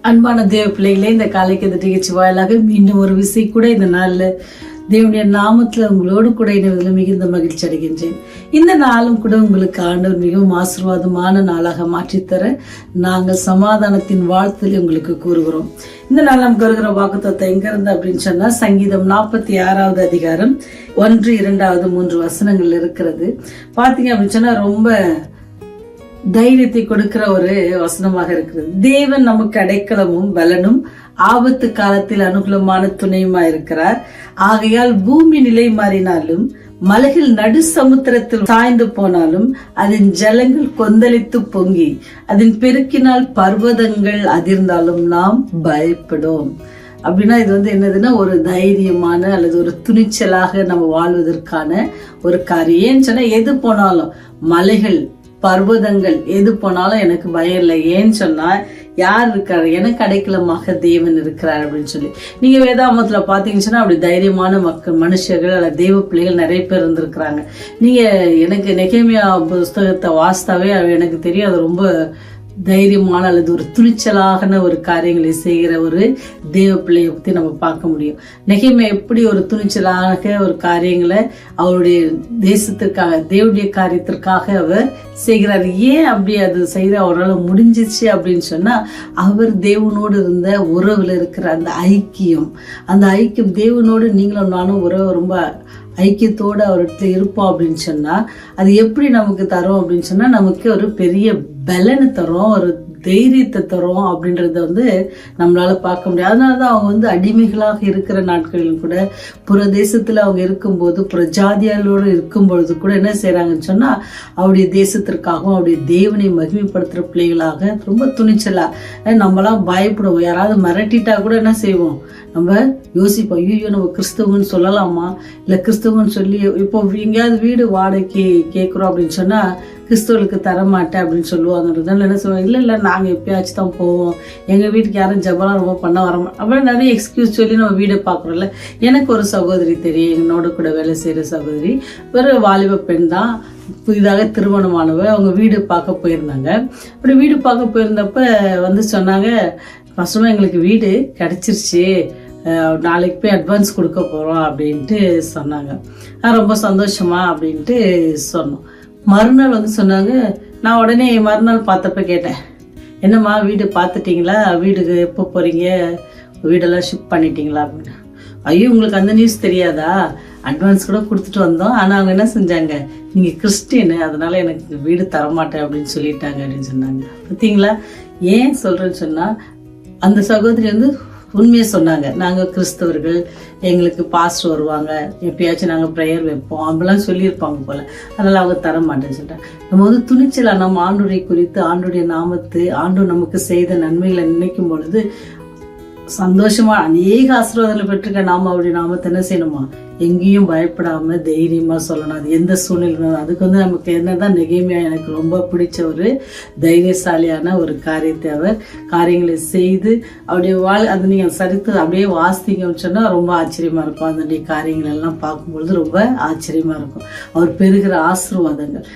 அன்பான தேவ பிள்ளைகளே, இந்த காலைக்கு நிகழ்ச்சி வாயிலாக மீண்டும் ஒரு விசை கூட இந்த நாள்ல தேவனுடைய நாமத்துல உங்களோடு கூட இணைவதில் மிகுந்த மகிழ்ச்சி அடைகின்றேன். இந்த நாளும் கூட உங்களுக்கு ஆண்டவர் மிகவும் ஆசீர்வாதமான நாளாக மாற்றித்தர நாங்கள் சமாதானத்தின் வாழ்த்தில் உங்களுக்கு கூறுகிறோம். இந்த நாள் நமக்கு வருகிற வாக்குத்தத்தம் எங்க இருந்து அப்படின்னு சொன்னா, சங்கீதம் 46வது அதிகாரம் 1, 2, 3 வசனங்கள் இருக்கிறது. பாத்தீங்க அப்படின்னு சொன்னா ரொம்ப தைரியத்தை கொடுக்கிற ஒரு வசனமாக இருக்கிறது. தேவன் நமக்கு அடைக்கலமும் பலனும் ஆபத்து காலத்தில் அனுகூலமான துணையுமா இருக்கிறார். ஆகையால் பூமி நிலை மாறினாலும் மலைகள் நடு சமுத்திரத்தில் சாய்ந்து போனாலும் அதன் ஜலங்கள் கொந்தளித்து பொங்கி அதன் பெருக்கினால் பர்வதங்கள் அதிர்ந்தாலும் நாம் பயப்படும். அப்படின்னா இது என்னதுன்னா, ஒரு தைரியமான அல்லது ஒரு துணிச்சலாக நம்ம வாழ்வதற்கான ஒரு காரியம். ஏன்னு சொன்னா, எது போனாலும் மலைகள் பர்வதங்கள் எது போனாலும் எனக்கு பயம் இல்லை. ஏன்னு சொன்னா, யார் இருக்காரு? எனக்கு அடைக்கலமாக தேவன் இருக்கிறார் அப்படின்னு சொல்லி நீங்க வேதாமத்துல பாத்தீங்கன்னா, அப்படி தைரியமான மனுஷர்கள் அல்ல தெய்வ பிள்ளைகள் நிறைய பேர் இருந்திருக்கிறாங்க. நீங்க எனக்கு நெகேமியா புஸ்தகத்தை வாசித்தாவே எனக்கு தெரியும், அது ரொம்ப தைரியமான அல்லது ஒரு துணிச்சலான ஒரு காரியங்களை செய்கிற ஒரு தேவ பிள்ளையை பத்தி நம்ம பார்க்க முடியும். நெகேமியா எப்படி ஒரு துணிச்சலாக ஒரு காரியங்களை அவருடைய தேசத்திற்காக தேவனுடைய காரியத்திற்காக அவர் செய்கிறார். ஏன் அப்படி அது செய்த அவரால் முடிஞ்சிச்சு அப்படின்னு சொன்னா, அவர் தேவனோடு இருந்த உறவுல இருக்கிற அந்த ஐக்கியம் தேவனோடு நீங்களும் நானும் உறவு ரொம்ப ஐக்கியத்தோடு அவர்கிட்ட இருப்போம் அப்படின்னு சொன்னா, அது எப்படி நமக்கு தரும் அப்படின்னு சொன்னா, நமக்கு ஒரு பெரிய பலனை தரும், ஒரு தைரியத்தை தரும் அப்படின்றத நம்மளால பார்க்க முடியாது. அதனாலதான் அவங்க அடிமைகளாக இருக்கிற நாட்களிலும் கூட புறதேசத்துல அவங்க இருக்கும்போது புறஜாதியாரோடு இருக்கும் பொழுது கூட என்ன செய்யறாங்கன்னு சொன்னா, அவருடைய தேசத்திற்காகவும் அவருடைய தேவனை மகிமைப்படுத்துற பிள்ளைகளாக ரொம்ப துணிச்சலா நம்மளாம் பயப்படுவோம். யாராவது மிரட்டிட்டா கூட என்ன செய்வோம், நம்ம யோசிப்போம், ஐயோ நம்ம கிறிஸ்தவன்னு சொல்லலாமா, இல்ல கிறிஸ்தவன்னு சொல்லி இப்போ எங்கேயாவது வீடு வாடகைக்கு கேட்குறோம் அப்படின்னு சொன்னா, கிறிஸ்தவர்களுக்கு தரமாட்டேன் அப்படின்னு சொல்லுவாங்கன்றதுனால என்ன சொல்லுவாங்க, இல்லை நாங்கள் எப்பயாச்சும் தான் போவோம், எங்கள் வீட்டுக்கு யாரும் ஜபலாம் ரொம்ப பண்ண வரமாட்டோம் அப்படின்னு நிறைய எக்ஸ்கியூஸ் சொல்லி நம்ம வீடை பார்க்குறோம்ல. எனக்கு ஒரு சகோதரி தெரியும், என்னோட கூட வேலை செய்கிற சகோதரி, ஒரு வாலிப பெண் தான், புதிதாக திருமணமானவ. அவங்க வீடு பார்க்க போயிருந்தாங்க. அப்படி வீடு பார்க்க போயிருந்தப்ப சொன்னாங்க, ஃபர்ஸ்ட் எங்களுக்கு வீடு கிடைச்சிருச்சு, நாளைக்கு போய் அட்வான்ஸ் கொடுக்க போகிறோம் அப்படின்ட்டு சொன்னாங்க. ரொம்ப சந்தோஷமா அப்படின்ட்டு சொன்னோம். மறுநாள் சொன்னாங்க, நான் உடனே மறுநாள் பார்த்தப்ப கேட்டேன், என்னம்மா வீடு பார்த்துட்டீங்களா, வீடுக்கு எப்போ போகிறீங்க, வீடெல்லாம் ஷிஃப்ட் பண்ணிட்டீங்களா அப்படின்னு. ஐயோ உங்களுக்கு அந்த நியூஸ் தெரியாதா, அட்வான்ஸ் கூட கொடுத்துட்டு வந்தோம், ஆனால் அவங்க என்ன செஞ்சாங்க, நீங்கள் கிறிஸ்டின் அதனால எனக்கு வீடு தரமாட்டேன் அப்படின்னு சொல்லிட்டாங்க அப்படின்னு சொன்னாங்க. பார்த்தீங்களா, ஏன் சொல்கிறேன்னு சொன்னால், அந்த சகோதரி உண்மையை சொன்னாங்க, நாங்கள் கிறிஸ்தவர்கள், எங்களுக்கு பாஸ்டர் வருவாங்க, எப்பயாச்சும் நாங்கள் ப்ரேயர் வைப்போம் அப்படிலாம் சொல்லியிருப்பாங்க போல, அதனால அவங்க தர மாட்டேன்னு சொல்லிட்டாங்க. நம்ம துணிச்சலா நம்ம ஆண்டவரை குறித்து, ஆண்டோடைய நாமத்து, ஆண்டவர் நமக்கு செய்த நன்மைகளை நினைக்கும் பொழுது சந்தோஷமா அநேக ஆசீர்வாதங்களை பெற்றிருக்க நாம அவருடைய நாமத்தை என்ன செய்யணுமா, எங்கேயும் பயப்படாம தைரியமா சொல்லணும். அது எந்த சூழ்நிலை, அதுக்கு நமக்கு என்னதான் நெகேமியா எனக்கு ரொம்ப பிடிச்ச ஒரு தைரியசாலியான ஒரு காரியத்தை அவர் காரியங்களை செய்து அவருடைய அது நீங்க சரித்து அப்படியே வாசித்தீங்கன்னு சொன்னா ரொம்ப ஆச்சரியமா இருக்கும். அதனுடைய காரியங்கள் எல்லாம் பார்க்கும்பொழுது ரொம்ப ஆச்சரியமா இருக்கும். அவர் பெறுகிற ஆசீர்வாதங்கள்,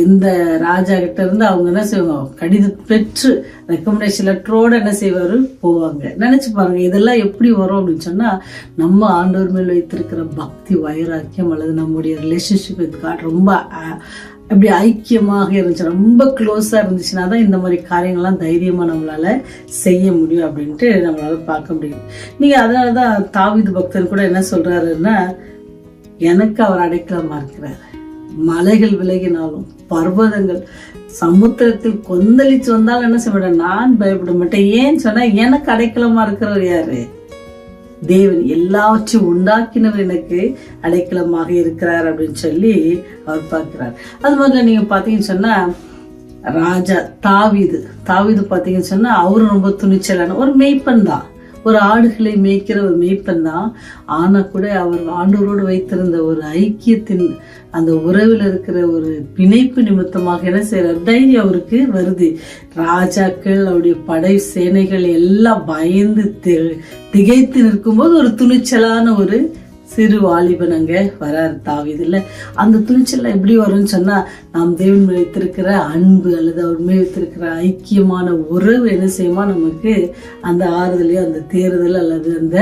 இந்த ராஜா கிட்ட இருந்து அவங்க என்ன செய்வாங்க, கடிதம் பெற்று ரெக்கமெண்டேஷன் லெட்டரோட என்ன செய்வாரு போவாங்க. நினைச்சு பாருங்க, இதெல்லாம் எப்படி வரும் அப்படின்னு சொன்னா, நம்ம ஆண்டவர் மேல் வைத்திருக்கிற பக்தி வைராக்கியம் அல்லது நம்முடைய ரிலேஷன்ஷிப் வித் காட் ரொம்ப அப்படி ஐக்கியமாக இருந்துச்சு, ரொம்ப க்ளோஸா இருந்துச்சுன்னா தான் இந்த மாதிரி காரியங்கள்லாம் தைரியமா நம்மளால செய்ய முடியும் அப்படின்ட்டு நம்மளால பார்க்க முடியும். நீங்க அதனாலதான் தாவீது பக்தர் கூட என்ன சொல்றாருன்னா, எனக்கு அவர் அடைக்கலமா இருக்கிறார், மலைகள் விலகினாலும் பர்வதங்கள் சமுத்திரத்தில் கொந்தளிச்சு வந்தாலும் என்ன செய்ய மாட்டேன், நான் பயப்பட மாட்டேன். ஏன்னு சொன்னா, எனக்கு அடைக்கலமா இருக்கிறவர் யாரு, தேவன், எல்லாவற்றையும் உண்டாக்கினவர் எனக்கு அடைக்கலமாக இருக்கிறார் அப்படின்னு சொல்லி அவர் பார்க்கிறார். அது மாதிரி நீங்க பாத்தீங்கன்னு சொன்னா, ராஜா தாவீது பாத்தீங்கன்னு சொன்னா, அவரும் ரொம்ப துணிச்சலான ஒரு மெய்ப்பன் தான், ஒரு ஆடுகளை மேய்க்கிற ஒரு மெய்ப்பன் தான். ஆனா கூட அவர் ஆண்டவரோடு வைத்திருந்த ஒரு ஐக்கியத்தின் அந்த உறவில் இருக்கிற ஒரு பிணைப்பு நிமித்தமாக என்ன செய்யறார், தைரியம் அவருக்கு வருது. ராஜாக்கள் அவருடைய படை சேனைகள் எல்லாம் பயந்து திகைத்து நிற்கும்போது ஒரு துணிச்சலான ஒரு சிறு வாலிபன் அங்க வராரு தாவீதுல. அந்த துணிச்சல் எப்படி வரும்னு சொன்னா, நாம் தேவன் மேல் வைத்திருக்கிற அன்பு அல்லது அவர் மேல் வைத்திருக்கிற ஐக்கியமான உறவு என்ன செய்யுமா, நமக்கு அந்த ஆறுதலையோ அந்த தேறுதல் அல்லது அந்த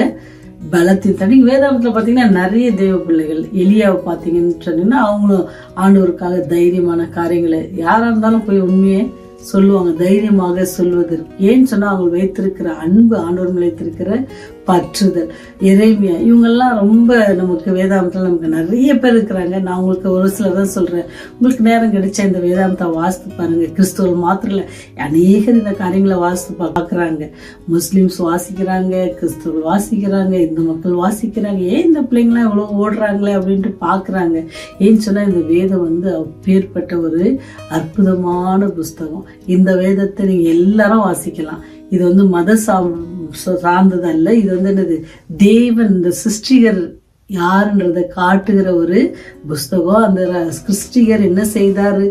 பலத்தின் தனி. வேதாந்தத்துல பாத்தீங்கன்னா நிறைய தேவ பிள்ளைகள், எலியாவை பாத்தீங்கன்னு சொன்னீங்கன்னா அவங்களும் ஆண்டவருக்காக தைரியமான காரியங்களை யாரா இருந்தாலும் போய் உண்மையை சொல்லுவாங்க, தைரியமாக சொல்வதற்கு. ஏன்னு சொன்னா அவங்க வைத்திருக்கிற அன்பு, ஆண்டவர் மேல் வைத்திருக்கிற பற்றுதல். எரேமியா, இவங்கெல்லாம் ரொம்ப நமக்கு வேதாந்தத்தில் நமக்கு நிறைய பேர் இருக்கிறாங்க. நான் உங்களுக்கு ஒரு சிலர் தான் சொல்றேன். உங்களுக்கு நேரம் கிடைச்சா இந்த வேதாந்தத்தை வாசித்து பாருங்க. கிறிஸ்தவர்கள் மாத்திரம் இல்லை, அநேகர் இந்த காரியங்களை வாசித்து பார்க்குறாங்க. முஸ்லிம்ஸ் வாசிக்கிறாங்க, கிறிஸ்தவர்கள் வாசிக்கிறாங்க, இந்து மக்கள் வாசிக்கிறாங்க. ஏன் இந்த பிள்ளைங்களாம் இவ்வளோ ஓடுறாங்களே அப்படின்ட்டு பார்க்குறாங்க. ஏன்னு சொன்னால் இந்த வேதம் அப்பேற்பட்ட ஒரு அற்புதமான புஸ்தகம். இந்த வேதத்தை நீங்கள் எல்லாரும் வாசிக்கலாம். இது மத சார்ந்தது அல்ல. இது என்னது, தேவன் இந்த சிருஷ்டிகர் யாருன்றதை காட்டுகிற ஒரு புஸ்தகம். அந்த சிருஷ்டிகர் என்ன செய்தாரு,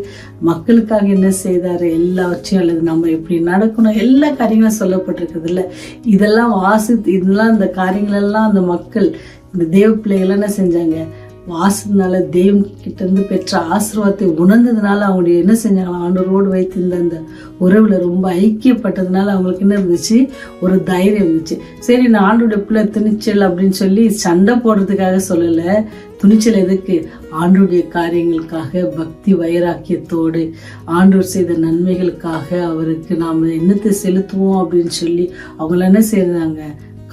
மக்களுக்காக என்ன செய்தாரு, எல்லாவற்றையும் அல்லது நம்ம எப்படி நடக்கணும், எல்லா காரியங்களும் சொல்லப்பட்டிருக்குது இல்ல. இதெல்லாம் இதெல்லாம் இந்த காரியங்கள் எல்லாம் அந்த மக்கள், இந்த தேவ பிள்ளைகள் என்ன செஞ்சாங்க, வாசத்தினால தேவன் கிட்ட இருந்து பெற்ற ஆசீர்வாதத்தை உணர்ந்ததுனால அவங்களுடைய என்ன செஞ்சாங்க, ஆண்டவரோடு வைத்திருந்த அந்த உறவுல ரொம்ப ஐக்கியப்பட்டதுனால அவங்களுக்கு என்ன இருந்துச்சு, ஒரு தைரியம் இருந்துச்சு. சரி, நான் ஆண்டோட பிள்ளை துணிச்சல் அப்படின்னு சொல்லி சண்டை போடுறதுக்காக சொல்லல. துணிச்சல் எதுக்கு, ஆண்டோடைய காரியங்களுக்காக பக்தி வைராக்கியத்தோடு ஆண்டவர் செய்த நன்மைகளுக்காக அவருக்கு நாம் என்னத்தை செலுத்துவோம் அப்படின்னு சொல்லி அவங்கள என்ன செய்தாங்க,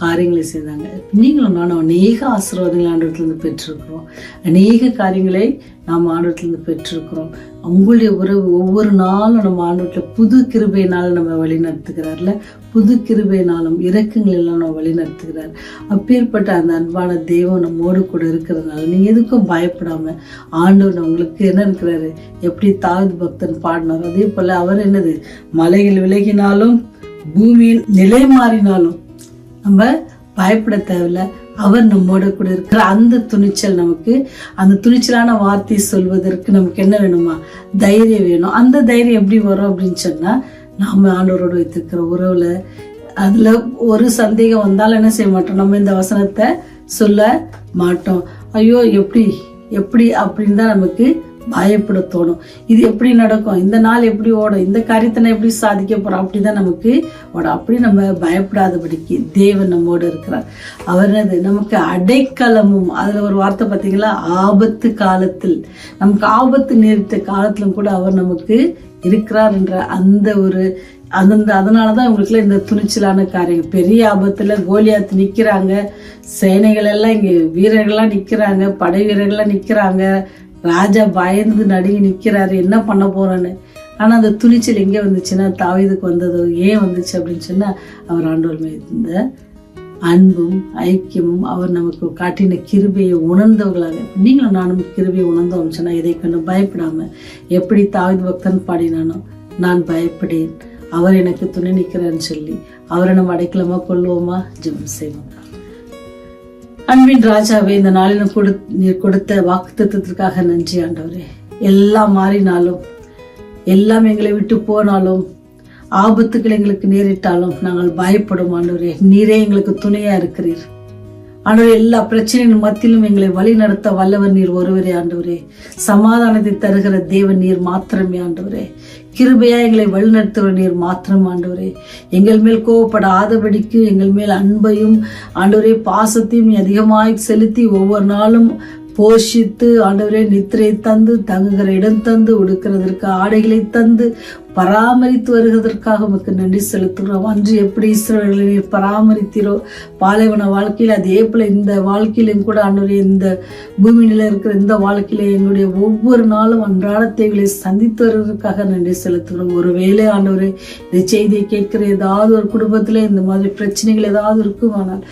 காரியங்களை செய்தாங்க. நீங்களும் நானும் அநேக ஆசீர்வாதங்களை ஆண்டவரத்திலிருந்து பெற்றிருக்கிறோம். அநேக காரியங்களை நாம் ஆண்டவரத்திலிருந்து பெற்றிருக்கிறோம். உங்களுடைய உறவு ஒவ்வொரு நாளும் நம்ம ஆண்டவரத்தில் புது கிருபையினாலும் நம்ம வழி நடத்துகிறார்ல, புது கிருபையினாலும் இரக்கங்கள் எல்லாம் நம்ம வழி நடத்துகிறார். அப்பேற்பட்ட அந்த அன்பான தெய்வம் நம்மோடு கூட இருக்கிறதுனால நீங்க எதுக்கும் பயப்படாம, ஆண்டவர் உங்களுக்கு என்ன இருக்கிறாரு, எப்படி தாவீது பக்தன் பாடினார் அதே போல அவர் என்னது, மலைகள் விலகினாலும் பூமியின் நிலை மாறினாலும் நம்ம பயப்பட தேவையில்ல. அவர் நம்மோட கூட இருக்கிற அந்த துணிச்சல், நமக்கு அந்த துணிச்சலான வார்த்தையை சொல்வதற்கு நமக்கு என்ன வேணுமா, தைரியம் வேணும். அந்த தைரியம் எப்படி வரும் அப்படின்னு சொன்னா, நாம ஆண்டவரோடு வைத்திருக்கிற உறவுல அதுல ஒரு சந்தேகம் வந்தாலும் என்ன செய்ய மாட்டோம், நம்ம இந்த வசனத்தை சொல்ல மாட்டோம். ஐயோ எப்படி எப்படி அப்படின்னு தான் நமக்கு பயப்பட தோணும். இது எப்படி நடக்கும், இந்த நாள் எப்படி ஓடும், இந்த காரியத்தை நான் எப்படி சாதிக்க போறோம், அப்படிதான் நமக்கு ஓடும். அப்படி நம்ம பயப்படாதபடிக்கு தேவன் நம்மோடு இருக்கிறார். அவர் நமக்கு அடைக்கலமும், அதுல ஒரு வார்த்தை பார்த்தீங்களா, ஆபத்து காலத்தில், நமக்கு ஆபத்து நேரிட்ட காலத்திலும் கூட அவர் நமக்கு இருக்கிறார் என்ற அந்த ஒரு அதனாலதான் உங்களுக்குள்ள இந்த துணிச்சலான காரியம். பெரிய ஆபத்துல கோலியாத் நிக்கிறாங்க, சேனைகள் எல்லாம் இங்க வீரர்கள்லாம் நிக்கிறாங்க, படை வீரர்கள்லாம் நிக்கிறாங்க, ராஜா பயந்து நடுங்கி நிக்கிறாரு, என்ன பண்ண போறான்னு. ஆனா அந்த துணிச்சல் எங்க வந்துச்சுன்னா, தாவீதுக்கு வந்தது. ஏன் வந்துச்சு அப்படின்னு சொன்னா, அவர் ஆண்டவர் மேல் இருந்த அன்பும் ஐக்கியமும், அவர் நமக்கு காட்டின கிருபையை உணர்ந்தவர்களாக. நீங்களும் நானும் கிருபையை உணர்ந்தோம் சொன்னா, இதை கண்டு பயப்படாம, எப்படி தாவீது பக்தன் பாடினானோ, நான் பயப்படேன், அவர் எனக்கு துணை நிற்கிறான்னு சொல்லி அவரை நம்ம அடைக்கலமா கொள்வோமா? ஜெபம் செய்வோம். அன்பின் ராஜாவே, இந்த நாளிலும் நீர் கொடுத்த வாக்குத்தத்தத்திற்காக நன்றி ஆண்டவரே. எல்லாம் மாறினாலும், எல்லாம் எங்களை விட்டு போனாலும், ஆபத்துக்கள் எங்களுக்கு நேரிட்டாலும் நாங்கள் பயப்படும் ஆண்டவரே. நீரே எங்களுக்கு துணையா இருக்கிறீர் ஆண்டவரே. எல்லா பிரச்சனையின் மத்தியிலும் எங்களை வழி நடத்த வல்லவர் நீர் ஒருவரே ஆண்டவரே. சமாதானத்தை தருகிற தேவன் நீர் மாத்திரமே ஆண்டவரே. கிருபையா எங்களை வழிநடத்துகிற நீர் மாத்திரம் ஆண்டவரே. எங்கள் மேல் கோவப்படாதபடிக்கு எங்கள் மேல் அன்பையும் ஆண்டவரே பாசத்தையும் அதிகமாய் செலுத்தி ஒவ்வொரு நாளும் போஷித்து ஆண்டவரே நித்திரை தந்து, தங்குகிற இடம் தந்து, உடுக்கிறதற்கு ஆடைகளை தந்து பராமரித்து வருகிறதற்காக உமக்கு நன்றி செலுத்துகிறோம். அன்று எப்படி இஸ்ரவேலை நீர் பராமரித்தீரோ பாலைவன வாழ்க்கையில், அதே போல இந்த வாழ்க்கையிலும் கூட ஆண்டவரே, இந்த பூமியில இருக்கிற இந்த வாழ்க்கையில எங்களுடைய ஒவ்வொரு நாளும் அன்றாட தேவைகளை சந்தித்து வருவதற்காக நன்றி செலுத்துகிறோம். ஒருவேளை ஆண்டவரே, இந்த செய்தியை கேட்கிற ஏதாவது ஒரு குடும்பத்திலே இந்த மாதிரி பிரச்சனைகள் ஏதாவது இருக்குமானால்,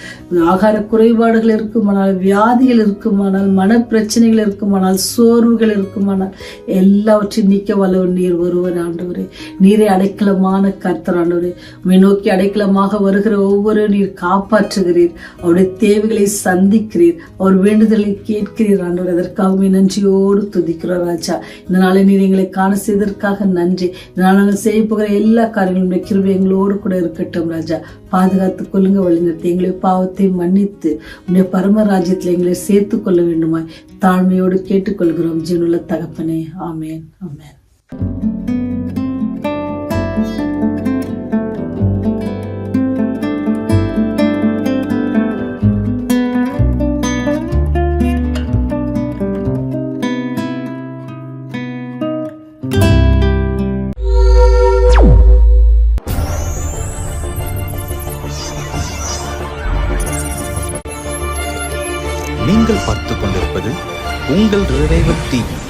ஆகார குறைபாடுகள் இருக்குமானால், வியாதிகள் இருக்குமானால், மன பிரச்சனைகள் இருக்குமானால், சோர்வுகள் இருக்குமானால், எல்லாவற்றையும் நீக்க வல்லவர் நீர் ஒருவர் ஆண்டவரே. நீரே அடைக்கலமான கர்த்தர் ஆண்டவரே. உம்மை நோக்கி அடைக்கலமாக வருகிற ஒவ்வொரு நீர் காப்பாற்றுகிறீர், அவருடைய தேவைகளை சந்திக்கிறீர், அவர் வேண்டுதலை கேட்கிறீர் ஆண்டவர். அதற்காகவே நன்றியோடு துதிக்கிறோம் ராஜா. இந்த நாளை நீர் எங்களை காண செய்ததற்காக நன்றி. இந்த நாள் நாங்கள் செய்ய போகிற எல்லா காரியங்களும் கிருபை எங்களோடு கூட இருக்கட்டும் ராஜா. பாதுகாத்துக் கொள்ளுங்க, வழிநடத்தி எங்களை பாவத்தை மன்னித்து உன்னுடைய பரமராஜ்யத்தில் எங்களை சேர்த்து கொள்ள வேண்டுமாய் தாழ்மையோடு கேட்டுக்கொள்கிறோம் ஜீவனுள்ள தகப்பனே. ஆமேன், ஆமேன். நீங்கள் பார்த்துக் கொண்டிருப்பது உங்கள் ரிவைவல் டிவி.